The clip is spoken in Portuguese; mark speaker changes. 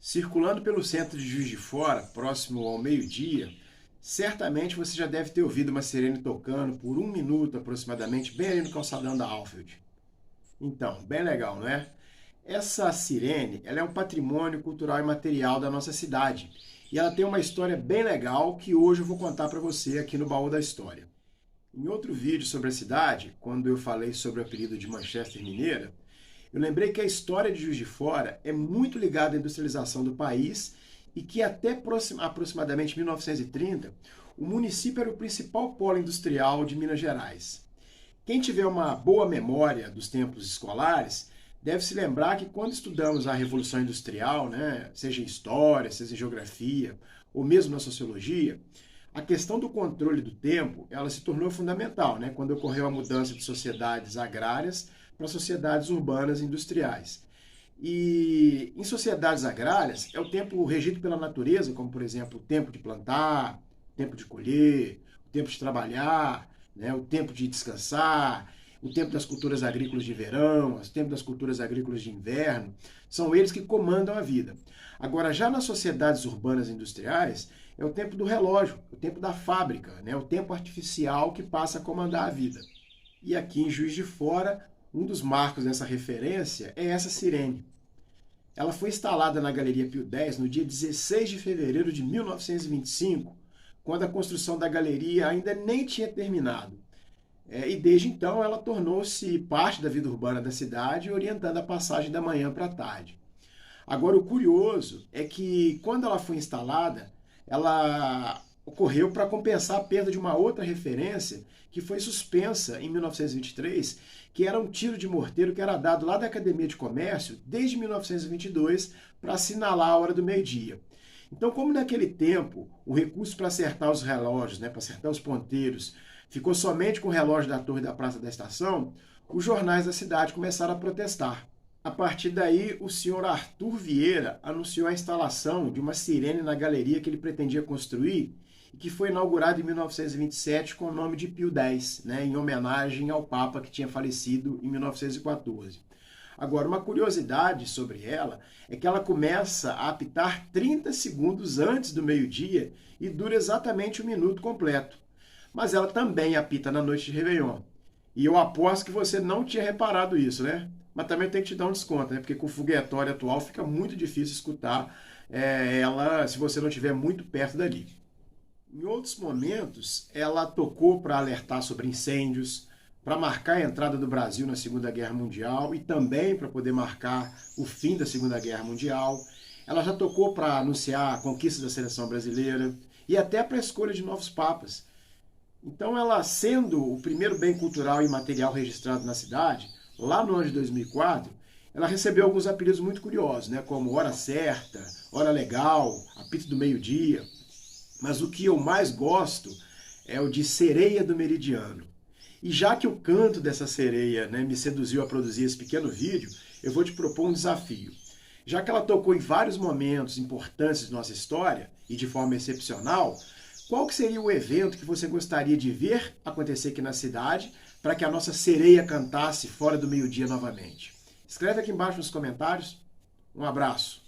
Speaker 1: Circulando pelo centro de Juiz de Fora, próximo ao meio-dia, certamente você já deve ter ouvido uma sirene tocando por 1 minuto aproximadamente, bem ali no calçadão da Alfield. Então, bem legal, não é? Essa sirene, ela é um patrimônio cultural e material da nossa cidade. E ela tem uma história bem legal que hoje eu vou contar para você aqui no Baú da História. Em outro vídeo sobre a cidade, quando eu falei sobre o apelido de Manchester Mineira, eu lembrei que a história de Juiz de Fora é muito ligada à industrialização do país e que até aproximadamente 1930, o município era o principal polo industrial de Minas Gerais. Quem tiver uma boa memória dos tempos escolares deve se lembrar que quando estudamos a Revolução Industrial, né, seja em história, seja em geografia, ou mesmo na sociologia, a questão do controle do tempo, ela se tornou fundamental, né, quando ocorreu a mudança de sociedades agrárias para sociedades urbanas e industriais. E em sociedades agrárias, é o tempo regido pela natureza, como por exemplo, o tempo de plantar, o tempo de colher, o tempo de trabalhar, né, o tempo de descansar, o tempo das culturas agrícolas de verão, o tempo das culturas agrícolas de inverno, são eles que comandam a vida. Agora, já nas sociedades urbanas e industriais, é o tempo do relógio, o tempo da fábrica, né, o tempo artificial que passa a comandar a vida. E aqui em Juiz de Fora, um dos marcos dessa referência é essa sirene. Ela foi instalada na Galeria Pio X no dia 16 de fevereiro de 1925, quando a construção da galeria ainda nem tinha terminado. E desde então ela tornou-se parte da vida urbana da cidade, orientando a passagem da manhã para a tarde. Agora, o curioso é que quando ela foi instalada, ela ocorreu para compensar a perda de uma outra referência que foi suspensa em 1923, que era um tiro de morteiro que era dado lá da Academia de Comércio desde 1922 para assinalar a hora do meio-dia. Então, como naquele tempo o recurso para acertar os relógios, né, para acertar os ponteiros, ficou somente com o relógio da torre da Praça da Estação, os jornais da cidade começaram a protestar. A partir daí, o senhor Arthur Vieira anunciou a instalação de uma sirene na galeria que ele pretendia construir e que foi inaugurada em 1927 com o nome de Pio X, né, em homenagem ao Papa que tinha falecido em 1914. Agora, uma curiosidade sobre ela é que ela começa a apitar 30 segundos antes do meio-dia e dura exatamente 1 minuto completo. Mas ela também apita na noite de Réveillon. E eu aposto que você não tinha reparado isso, né? Mas também tem que te dar um desconto, né? Porque com o foguetório atual fica muito difícil escutar ela se você não estiver muito perto dali. Em outros momentos, ela tocou para alertar sobre incêndios, para marcar a entrada do Brasil na Segunda Guerra Mundial e também para poder marcar o fim da Segunda Guerra Mundial. Ela já tocou para anunciar a conquista da seleção brasileira e até para a escolha de novos papas. Então, ela sendo o primeiro bem cultural e material registrado na cidade, lá no ano de 2004, ela recebeu alguns apelidos muito curiosos, né, como Hora Certa, Hora Legal, Apito do Meio-Dia. Mas o que eu mais gosto é o de Sereia do Meridiano. E já que o canto dessa sereia, né, me seduziu a produzir esse pequeno vídeo, eu vou te propor um desafio. Já que ela tocou em vários momentos importantes de nossa história, e de forma excepcional, qual que seria o evento que você gostaria de ver acontecer aqui na cidade para que a nossa sereia cantasse fora do meio-dia novamente? Escreve aqui embaixo nos comentários. Um abraço.